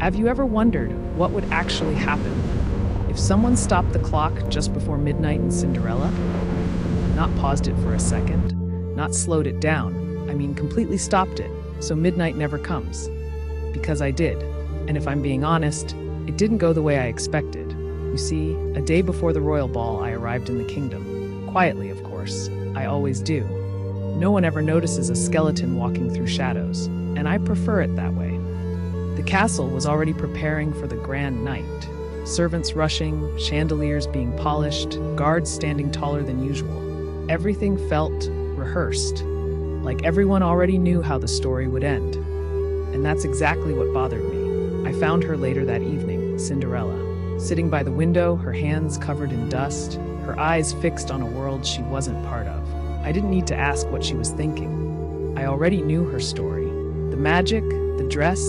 Have you ever wondered what would actually happen if someone stopped the clock just before midnight in Cinderella? Not paused it for a second, not slowed it down, completely stopped it, so midnight never comes. Because I did, and if I'm being honest, it didn't go the way I expected. You see, a day before the royal ball, I arrived in the kingdom. Quietly, of course. I always do. No one ever notices a skeleton walking through shadows, and I prefer it that way. The castle was already preparing for the grand night. Servants rushing, chandeliers being polished, guards standing taller than usual. Everything felt rehearsed, like everyone already knew how the story would end. And that's exactly what bothered me. I found her later that evening, Cinderella, sitting by the window, her hands covered in dust, her eyes fixed on a world she wasn't part of. I didn't need to ask what she was thinking. I already knew her story. The magic, the dress,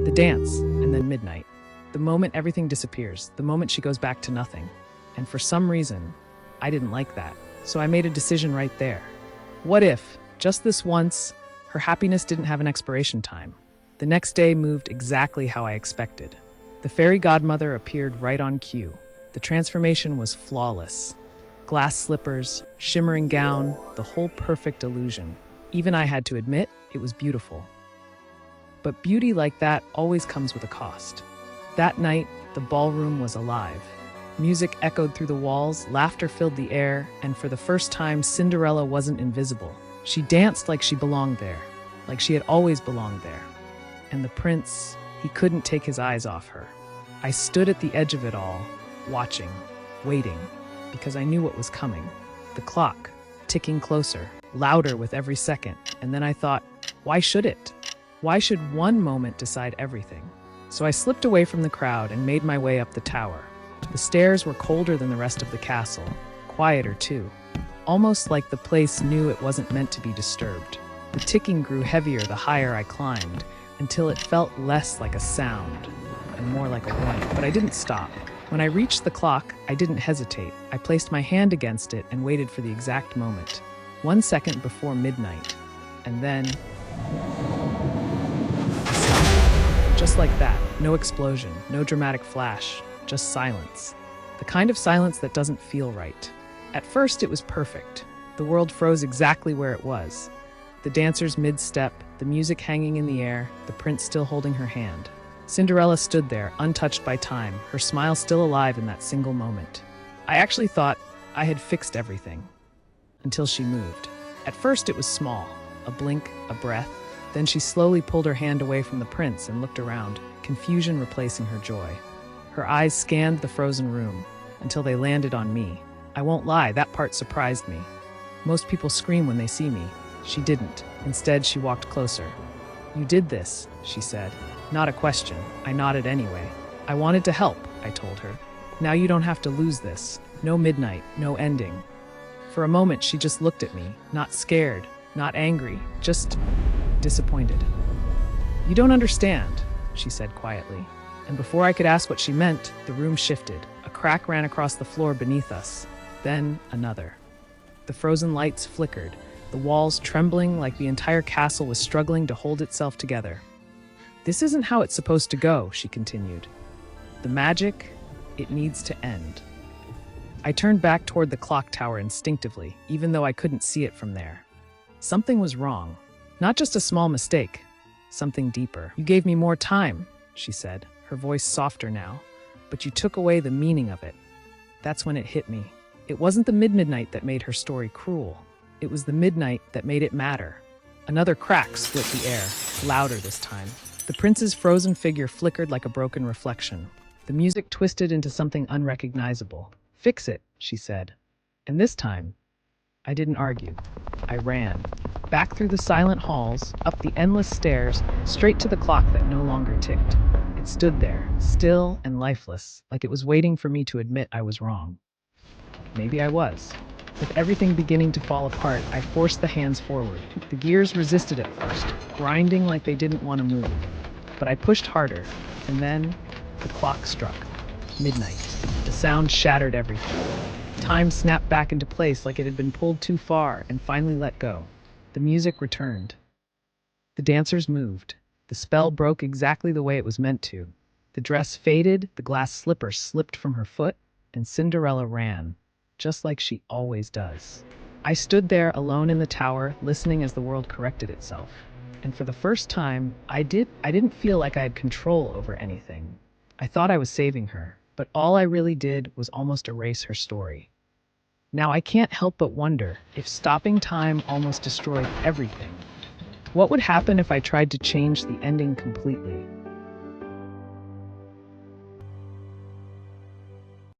the dance, and then midnight. The moment everything disappears, the moment she goes back to nothing. And for some reason, I didn't like that. So I made a decision right there. What if, just this once, her happiness didn't have an expiration time? The next day moved exactly how I expected. The fairy godmother appeared right on cue. The transformation was flawless. Glass slippers, shimmering gown, the whole perfect illusion. Even I had to admit, it was beautiful. But beauty like that always comes with a cost. That night, the ballroom was alive. Music echoed through the walls, laughter filled the air, and for the first time, Cinderella wasn't invisible. She danced like she belonged there, like she had always belonged there. And the prince, he couldn't take his eyes off her. I stood at the edge of it all, watching, waiting, because I knew what was coming. The clock, ticking closer, louder with every second, and then I thought, why should it? Why should one moment decide everything? So I slipped away from the crowd and made my way up the tower. The stairs were colder than the rest of the castle, quieter too, almost like the place knew it wasn't meant to be disturbed. The ticking grew heavier the higher I climbed, until it felt less like a sound and more like a warning. But I didn't stop. When I reached the clock, I didn't hesitate. I placed my hand against it and waited for the exact moment. 1 second before midnight. And then... just like that. No explosion, no dramatic flash, just silence. The kind of silence that doesn't feel right. At first, it was perfect. The world froze exactly where it was. The dancers mid-step, the music hanging in the air, the prince still holding her hand. Cinderella stood there, untouched by time, her smile still alive in that single moment. I actually thought I had fixed everything. Until she moved. At first, it was small. A blink, a breath. Then she slowly pulled her hand away from the prince and looked around, confusion replacing her joy. Her eyes scanned the frozen room until they landed on me. I won't lie, that part surprised me. Most people scream when they see me. She didn't. Instead, she walked closer. "You did this," she said. Not a question. I nodded anyway. "I wanted to help," I told her. "Now you don't have to lose this. No midnight, no ending." For a moment, she just looked at me, not scared, not angry, just disappointed. "You don't understand," she said quietly. And before I could ask what she meant, the room shifted. A crack ran across the floor beneath us. Then another. The frozen lights flickered, the walls trembling like the entire castle was struggling to hold itself together. "This isn't how it's supposed to go," she continued. "The magic, it needs to end." I turned back toward the clock tower instinctively, even though I couldn't see it from there. Something was wrong. Not just a small mistake, something deeper. "You gave me more time," she said, her voice softer now, "but you took away the meaning of it." That's when it hit me. It wasn't the midnight that made her story cruel. It was the midnight that made it matter. Another crack split the air, louder this time. The prince's frozen figure flickered like a broken reflection. The music twisted into something unrecognizable. "Fix it," she said. And this time, I didn't argue. I ran. Back through the silent halls, up the endless stairs, straight to the clock that no longer ticked. It stood there, still and lifeless, like it was waiting for me to admit I was wrong. Maybe I was. With everything beginning to fall apart, I forced the hands forward. The gears resisted at first, grinding like they didn't want to move. But I pushed harder, and then the clock struck. Midnight. The sound shattered everything. Time snapped back into place like it had been pulled too far and finally let go. The music returned. The dancers moved. The spell broke exactly the way it was meant to. The dress faded, the glass slipper slipped from her foot, and Cinderella ran, just like she always does. I stood there alone in the tower, listening as the world corrected itself. And for the first time, I didn't feel like I had control over anything. I thought I was saving her, but all I really did was almost erase her story. Now I can't help but wonder if stopping time almost destroyed everything. What would happen if I tried to change the ending completely?